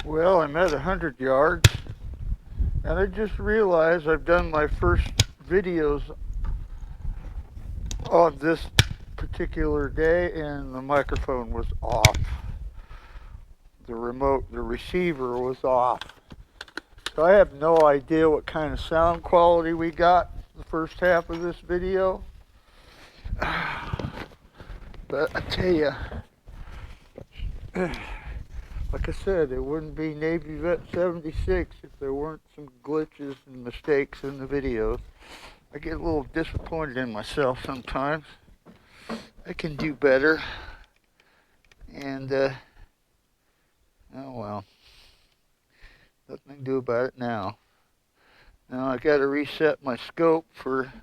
Well, I'm at 100 yards, and I just realized I've done my first videos on this particular day, and the microphone was off. The receiver was off. So I have no idea what kind of sound quality we got the first half of this video. But I tell you, like I said, it wouldn't be Navy Vet 76 if there weren't some glitches and mistakes in the videos. I get a little disappointed in myself sometimes. I can do better. And, oh well. Nothing to do about it now. Now I got to reset my scope for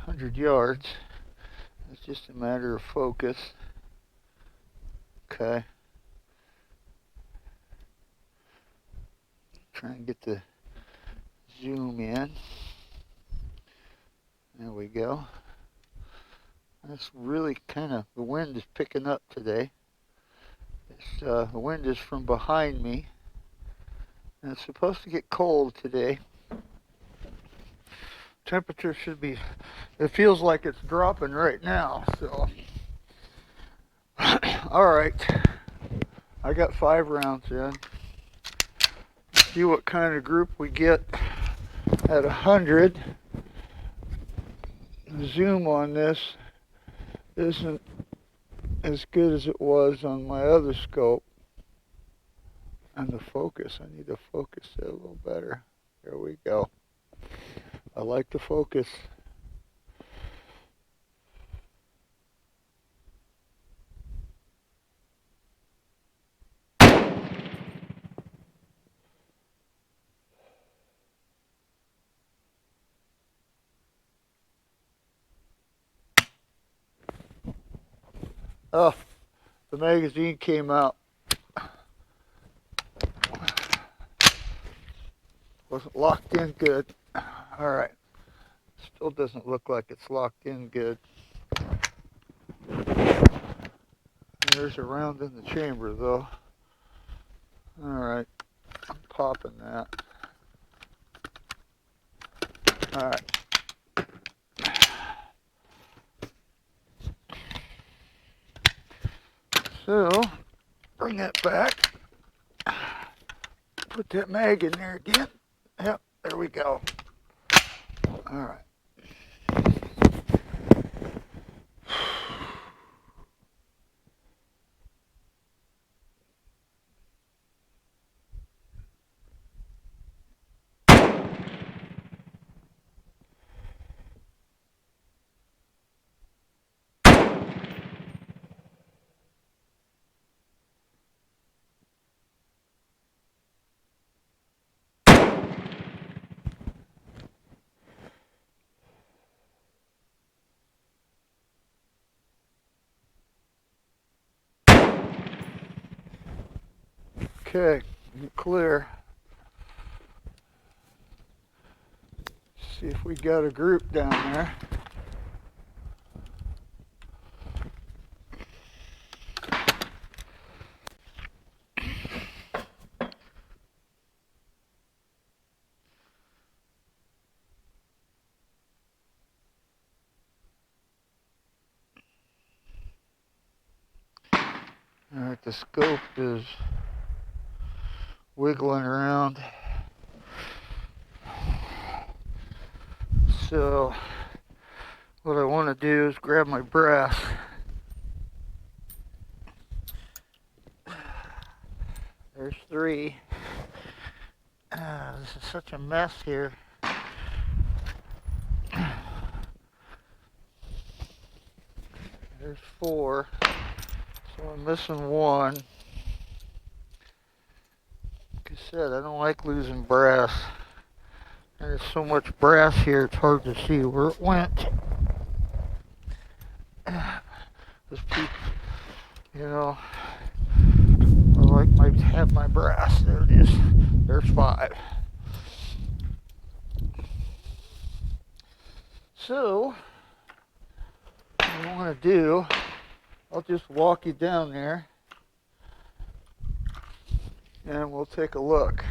100 yards. It's just a matter of focus. Okay. Try and get the zoom in. There we go. That's really kind of, the wind is picking up today. The wind is from behind me. And it's supposed to get cold today. Temperature should be, it feels like it's dropping right now, so. Alright. I got 5 rounds in. See what kind of group we get at 100. The zoom on this isn't as good as it was on my other scope. And the focus, I need to focus it a little better. There we go. I like the focus. Oh, the magazine came out. Wasn't locked in good. Alright. Still doesn't look like it's locked in good. There's a round in the chamber though. Alright. I'm popping that. Alright. So, bring that back. Put that mag in there again. Yep, there we go. Alright. Okay, clear. See if we got a group down there. Alright, the scope is wiggling around. So what I want to do is grab my brass. There's 3. This is such a mess here. There's 4. So I'm missing 1. Like I said, I don't like losing brass. There's so much brass here, it's hard to see where it went. This piece, you know, I like have my brass. There it is. There's 5. So, what I want to do, I'll just walk you down there. and we'll take a look.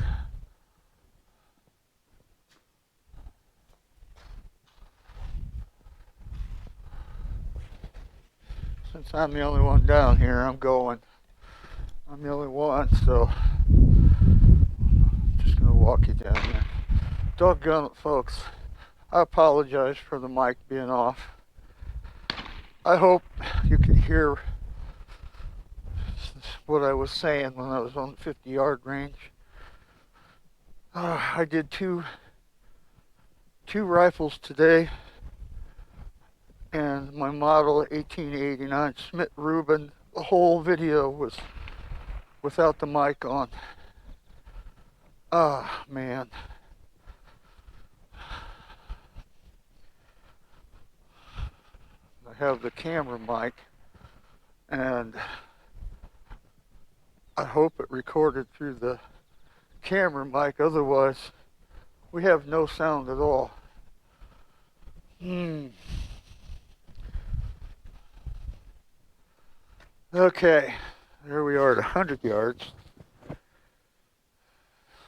Since I'm the only one down here, I'm the only one, so I'm just gonna walk you down there. Doggone it, folks. I apologize for the mic being off. I hope you can hear what I was saying when I was on the 50-yard range. I did two rifles today, and my model 1889 Smith Rubin. The whole video was without the mic on. Ah, man. I have the camera mic, and I hope it recorded through the camera mic, otherwise we have no sound at all. Okay, there we are at 100 yards.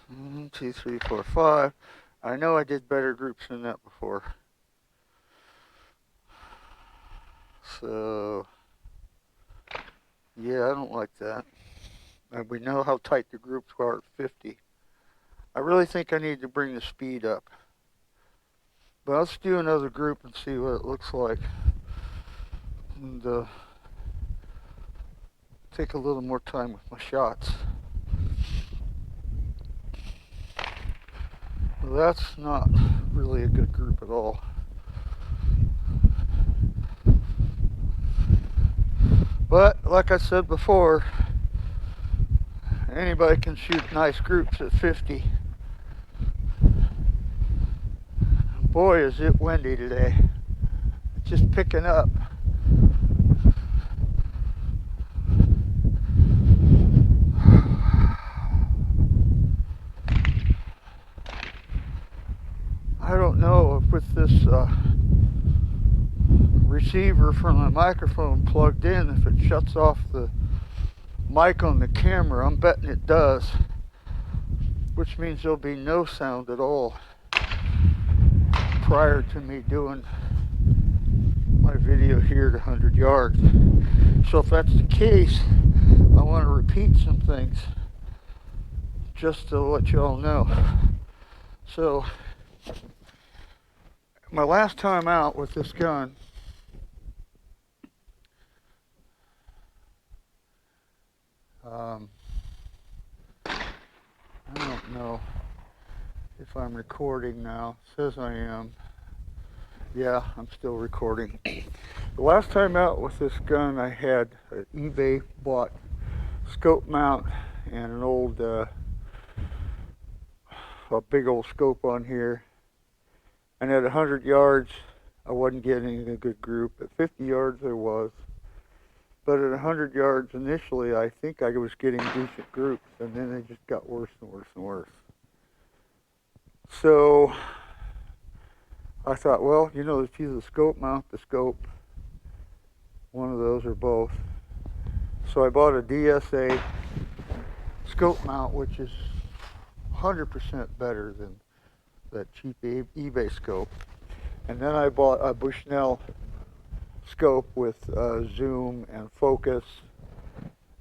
1, 2, 3, 4, 5. I know I did better groups than that before. So, yeah, I don't like that. And we know how tight the groups are at 50. I really think I need to bring the speed up. But let's do another group and see what it looks like. And take a little more time with my shots. Well, that's not really a good group at all. But like I said before, anybody can shoot nice groups at 50. Boy, is it windy today. It's just picking up. I don't know if with this receiver from my microphone plugged in, if it shuts off the mic on the camera. I'm betting it does, which means there'll be no sound at all prior to me doing my video here at 100 yards. So if that's the case, I want to repeat some things just to let you all know. So my last time out with this gun, I don't know if I'm recording now. It says I am. Yeah, I'm still recording. The last time out with this gun, I had an eBay bought scope mount and an old, a big old scope on here. And at 100 yards, I wasn't getting a good group. At 50 yards, there was. But at 100 yards initially, I think I was getting decent groups, and then they just got worse and worse and worse. So I thought, well, you know, it's either scope mount, the scope, one of those or both. So I bought a DSA scope mount, which is 100% better than that cheap eBay scope. And then I bought a Bushnell scope with zoom and focus,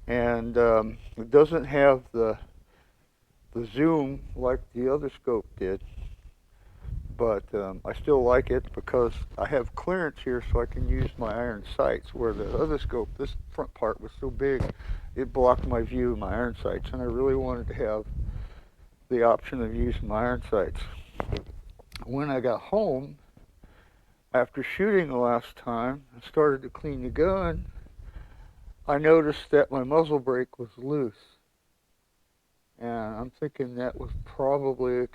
and it doesn't have the zoom like the other scope did, but I still like it because I have clearance here so I can use my iron sights, where the other scope, this front part was so big it blocked my view of my iron sights, and I really wanted to have the option of using my iron sights. When I got home after shooting the last time, I started to clean the gun. I noticed that my muzzle brake was loose, and I'm thinking that was probably a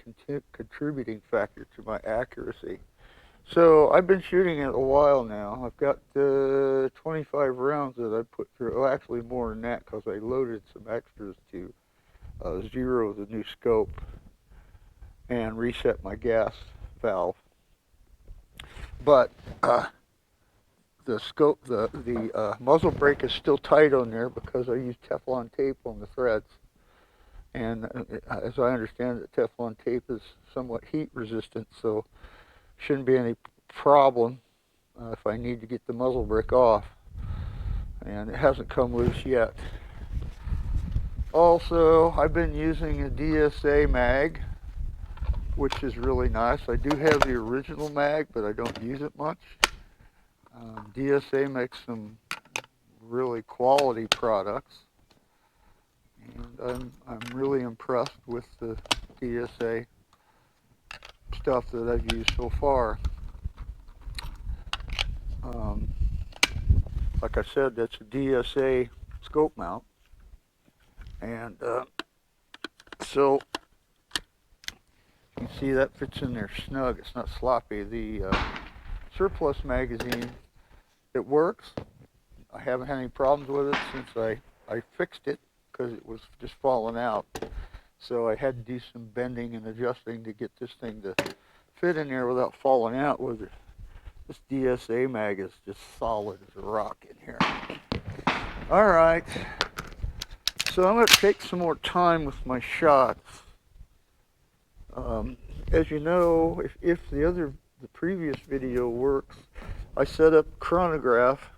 contributing factor to my accuracy. So I've been shooting it a while now. I've got 25 rounds that I put through. Well, actually more than that, because I loaded some extras to zero the new scope and reset my gas valve. But the scope, the muzzle brake is still tight on there because I used Teflon tape on the threads. And as I understand it, Teflon tape is somewhat heat resistant, so shouldn't be any problem if I need to get the muzzle brick off. And it hasn't come loose yet. Also, I've been using a DSA mag, which is really nice. I do have the original mag, but I don't use it much. DSA makes some really quality products, and I'm really impressed with the DSA stuff that I've used so far. Like I said, that's a DSA scope mount, and so you can see that fits in there snug. It's not sloppy. The surplus magazine, it works. I haven't had any problems with it since I fixed it, because it was just falling out. So I had to do some bending and adjusting to get this thing to fit in there without falling out with it. This DSA mag is just solid as a rock in here. All right, so I'm going to take some more time with my shots. As you know, if the previous video works, I set up chronograph,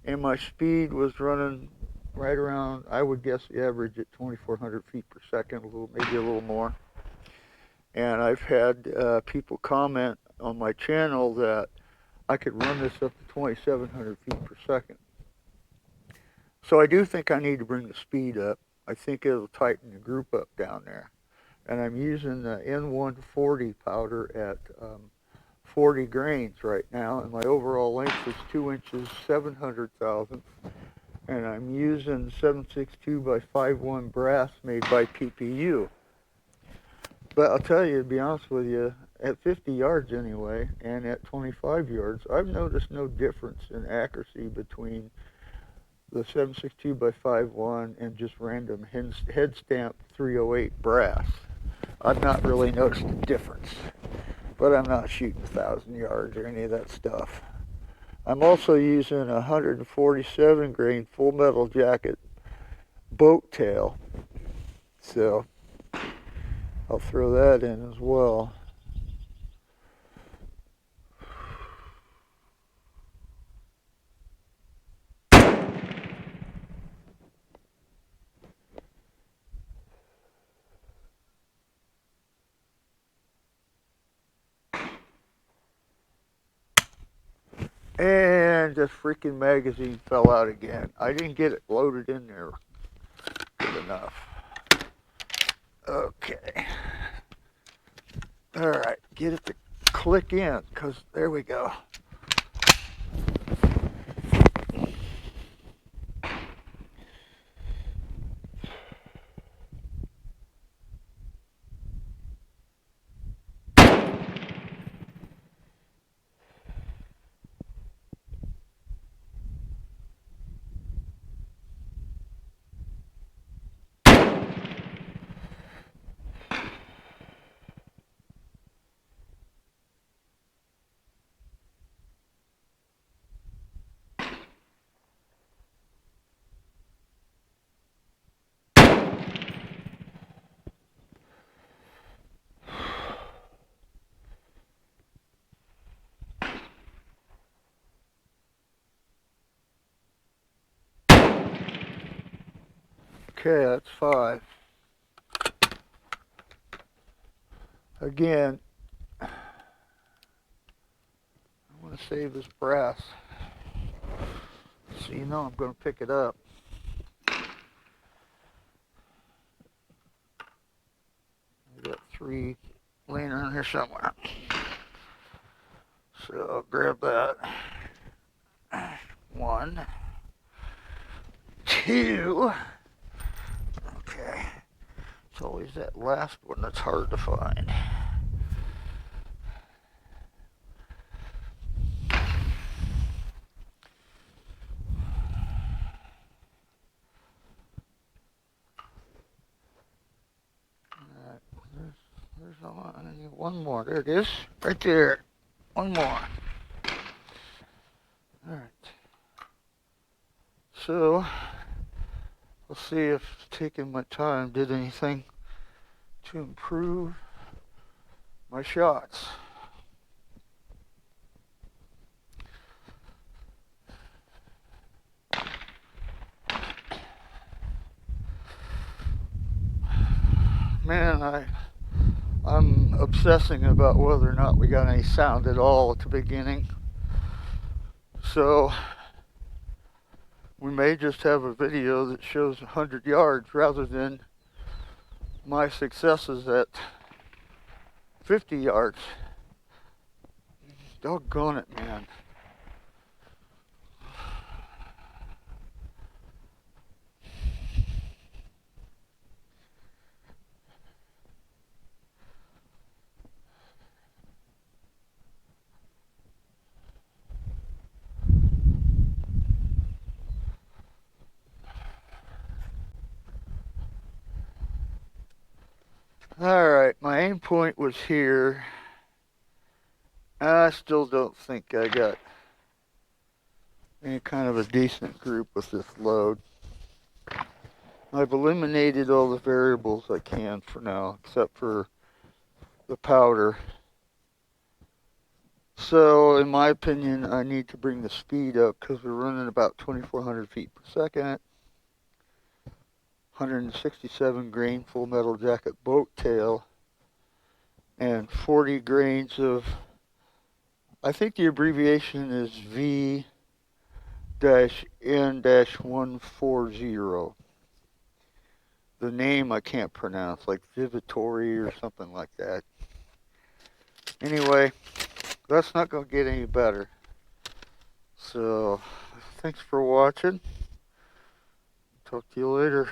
and my speed was running right around, I would guess the average at 2,400 feet per second, maybe a little more. And I've had people comment on my channel that I could run this up to 2,700 feet per second. So I do think I need to bring the speed up. I think it'll tighten the group up down there. And I'm using the N140 powder at 40 grains right now, and my overall length is 2 inches 700 thousandths, and I'm using 762 by 51 brass made by PPU. But I'll tell you, to be honest with you, at 50 yards anyway, and at 25 yards, I've noticed no difference in accuracy between the 762 by 51 and just random head stamp 308 brass. I've not really noticed a difference, but I'm not shooting 1,000 yards or any of that stuff. I'm also using a 147 grain full metal jacket boat tail, so I'll throw that in as well. And the freaking magazine fell out again. I didn't get it loaded in there good enough. Okay. All right, get it to click in, because there we go. Okay, that's 5. Again, I want to save this brass, so you know I'm going to pick it up. I got 3 laying around here somewhere, so I'll grab that. 1, 2. Okay, it's always that last one that's hard to find. There's one more. There it is, right there. One more. All right. So I'll see if taking my time did anything to improve my shots. Man, I'm obsessing about whether or not we got any sound at all at the beginning. So we may just have a video that shows 100 yards rather than my successes at 50 yards. Doggone it, man. Alright, my aim point was here. I still don't think I got any kind of a decent group with this load. I've eliminated all the variables I can for now, except for the powder. So, in my opinion, I need to bring the speed up because we're running about 2,400 feet per second. 167 grain full metal jacket boat tail, and 40 grains of, I think the abbreviation is V-N-140. The name I can't pronounce, like Vivitori or something like that. Anyway, that's not going to get any better. So, thanks for watching. Talk to you later.